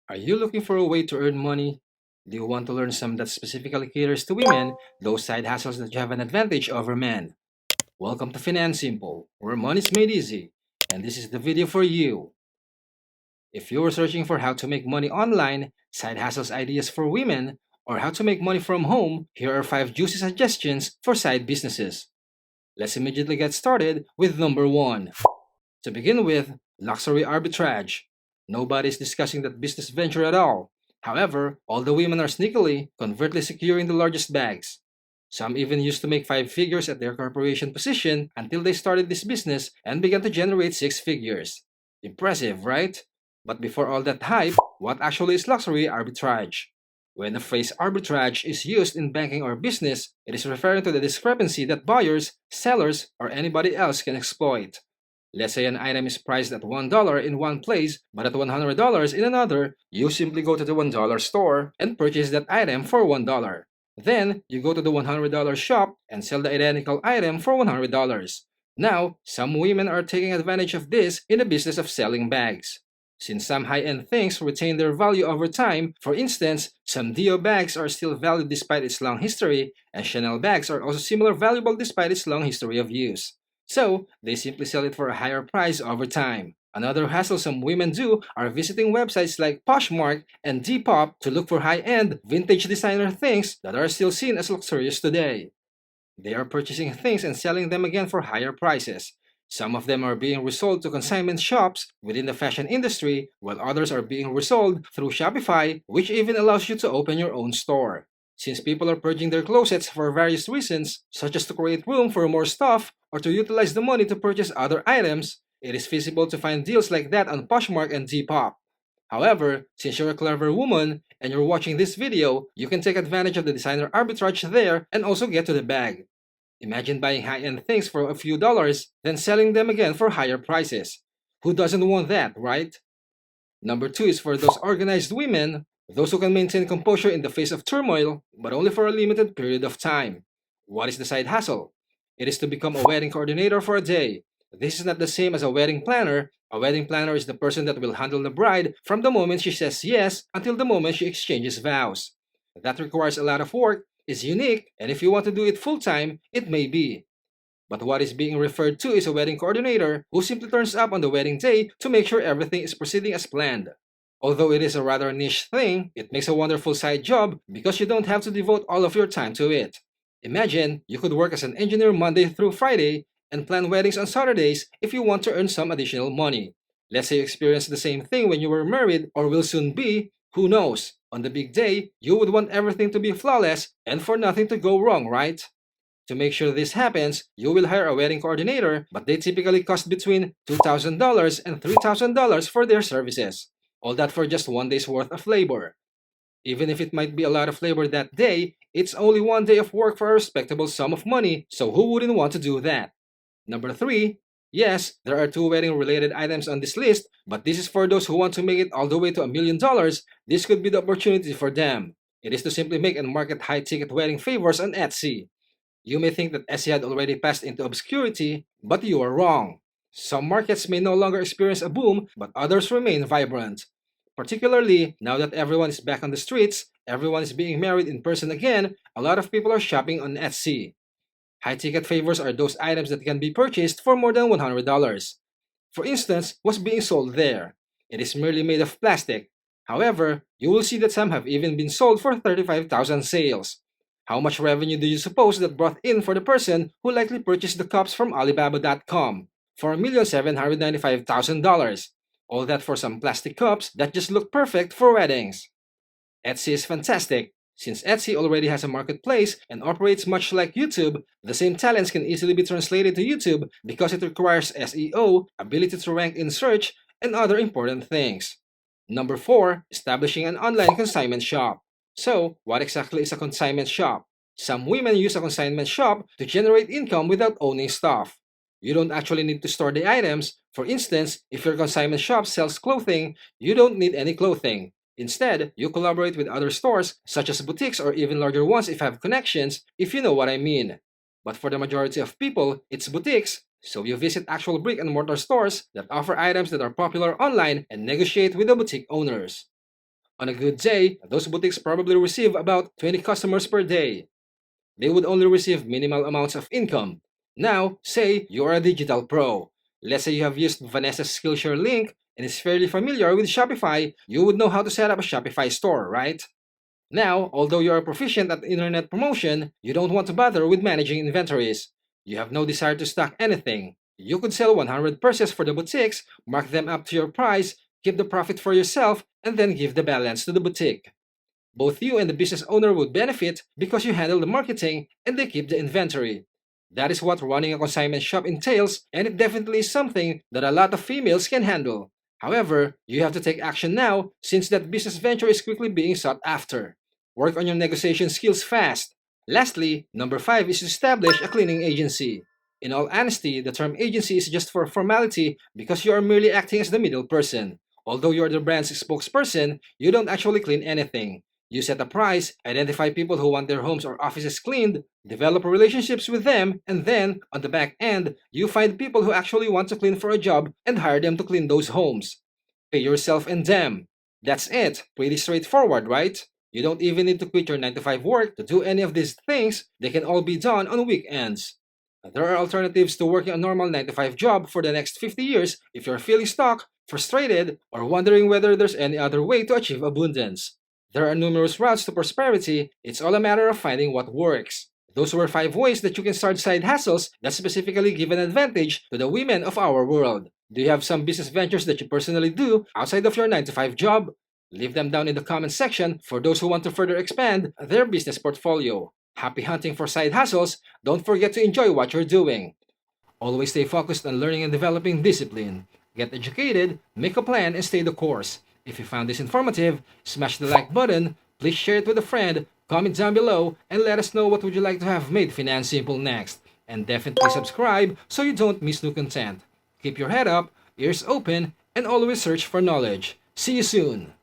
Are you looking for a way to earn money? Do you want to learn some that specifically caters to women, those side hustles that you have an advantage over men? Welcome to Finan Simple, where money's made easy, and this is the video for you. If you're searching for how to make money online, side hustles ideas for women, or how to make money from home, here are 5 juicy suggestions for side businesses. Let's immediately get started with number 1. To begin with, luxury arbitrage. Nobody's discussing that business venture at all. However, all the women are sneakily, covertly securing the largest bags. Some even used to make 5 figures at their corporation position until they started this business and began to generate 6 figures. Impressive, right? But before all that hype, what actually is luxury arbitrage? When the phrase arbitrage is used in banking or business, it is referring to the discrepancy that buyers, sellers, or anybody else can exploit. Let's say an item is priced at $1 in one place, but at $100 in another, you simply go to the $1 store and purchase that item for $1. Then, you go to the $100 shop and sell the identical item for $100. Now, some women are taking advantage of this in the business of selling bags. Since some high-end things retain their value over time, for instance, some Dio bags are still valued despite its long history, and Chanel bags are also similar valuable despite its long history of use. So, they simply sell it for a higher price over time. Another hassle some women do are visiting websites like Poshmark and Depop to look for high-end, vintage designer things that are still seen as luxurious today. They are purchasing things and selling them again for higher prices. Some of them are being resold to consignment shops within the fashion industry, while others are being resold through Shopify, which even allows you to open your own store. Since people are purging their closets for various reasons, such as to create room for more stuff or to utilize the money to purchase other items, it is feasible to find deals like that on Poshmark and Depop. However, since you're a clever woman and you're watching this video, you can take advantage of the designer arbitrage there and also get to the bag. Imagine buying high-end things for a few dollars, then selling them again for higher prices. Who doesn't want that, right? Number 2 is for those organized women, those who can maintain composure in the face of turmoil, but only for a limited period of time. What is the side hustle? It is to become a wedding coordinator for a day. This is not the same as a wedding planner. A wedding planner is the person that will handle the bride from the moment she says yes until the moment she exchanges vows. That requires a lot of work, is unique, and if you want to do it full time, it may be. But what is being referred to is a wedding coordinator who simply turns up on the wedding day to make sure everything is proceeding as planned. Although it is a rather niche thing, it makes a wonderful side job because you don't have to devote all of your time to it. Imagine you could work as an engineer Monday through Friday and plan weddings on Saturdays if you want to earn some additional money. Let's say you experienced the same thing when you were married or will soon be, who knows? On the big day, you would want everything to be flawless and for nothing to go wrong, right? To make sure this happens, you will hire a wedding coordinator, but they typically cost between $2,000 and $3,000 for their services. All that for just one day's worth of labor. Even if it might be a lot of labor that day, it's only one day of work for a respectable sum of money, so who wouldn't want to do that? Number 3, yes, there are 2 wedding related items on this list, but this is for those who want to make it all the way to $1 million. This could be the opportunity for them. It is to simply make and market high ticket wedding favors on Etsy. You may think that Etsy had already passed into obscurity, but you are wrong. Some markets may no longer experience a boom, but others remain vibrant. Particularly, now that everyone is back on the streets, everyone is being married in person again, a lot of people are shopping on Etsy. High ticket favors are those items that can be purchased for more than $100. For instance, what's being sold there? It is merely made of plastic. However, you will see that some have even been sold for 35,000 sales. How much revenue do you suppose that brought in for the person who likely purchased the cups from Alibaba.com for $1,795,000? All that for some plastic cups that just look perfect for weddings. Etsy is fantastic. Since Etsy already has a marketplace and operates much like YouTube, the same talents can easily be translated to YouTube because it requires SEO, ability to rank in search, and other important things. Number 4, establishing an online consignment shop. So, what exactly is a consignment shop? Some women use a consignment shop to generate income without owning stuff. You don't actually need to store the items. For instance, if your consignment shop sells clothing, you don't need any clothing. Instead, you collaborate with other stores, such as boutiques or even larger ones if you have connections, if you know what I mean. But for the majority of people, it's boutiques, so you visit actual brick and mortar stores that offer items that are popular online and negotiate with the boutique owners. On a good day, those boutiques probably receive about 20 customers per day. They would only receive minimal amounts of income. Now, say you're a digital pro. Let's say you have used Vanessa's Skillshare link and is fairly familiar with Shopify, you would know how to set up a Shopify store, right? Now, although you are proficient at internet promotion, you don't want to bother with managing inventories. You have no desire to stock anything. You could sell 100 purses for the boutiques, mark them up to your price, keep the profit for yourself, and then give the balance to the boutique. Both you and the business owner would benefit because you handle the marketing and they keep the inventory. That is what running a consignment shop entails, and it definitely is something that a lot of females can handle. However, you have to take action now since that business venture is quickly being sought after. Work on your negotiation skills fast. Lastly, number 5 is to establish a cleaning agency. In all honesty, the term agency is just for formality because you are merely acting as the middle person. Although you are the brand's spokesperson, you don't actually clean anything. You set a price, identify people who want their homes or offices cleaned, develop relationships with them, and then, on the back end, you find people who actually want to clean for a job and hire them to clean those homes. Pay yourself and them. That's it. Pretty straightforward, right? You don't even need to quit your 9 to 5 work to do any of these things. They can all be done on weekends. There are alternatives to working a normal 9 to 5 job for the next 50 years if you're feeling stuck, frustrated, or wondering whether there's any other way to achieve abundance. There are numerous routes to prosperity, it's all a matter of finding what works. Those were 5 ways that you can start side hustles that specifically give an advantage to the women of our world. Do you have some business ventures that you personally do outside of your 9 to 5 job? Leave them down in the comments section for those who want to further expand their business portfolio. Happy hunting for side hustles. Don't forget to enjoy what you're doing. Always stay focused on learning and developing discipline. Get educated, make a plan, and stay the course. If you found this informative, smash the like button, please share it with a friend, comment down below, and let us know what would you like to have made Finan Simple next. And definitely subscribe so you don't miss new content. Keep your head up, ears open, and always search for knowledge. See you soon!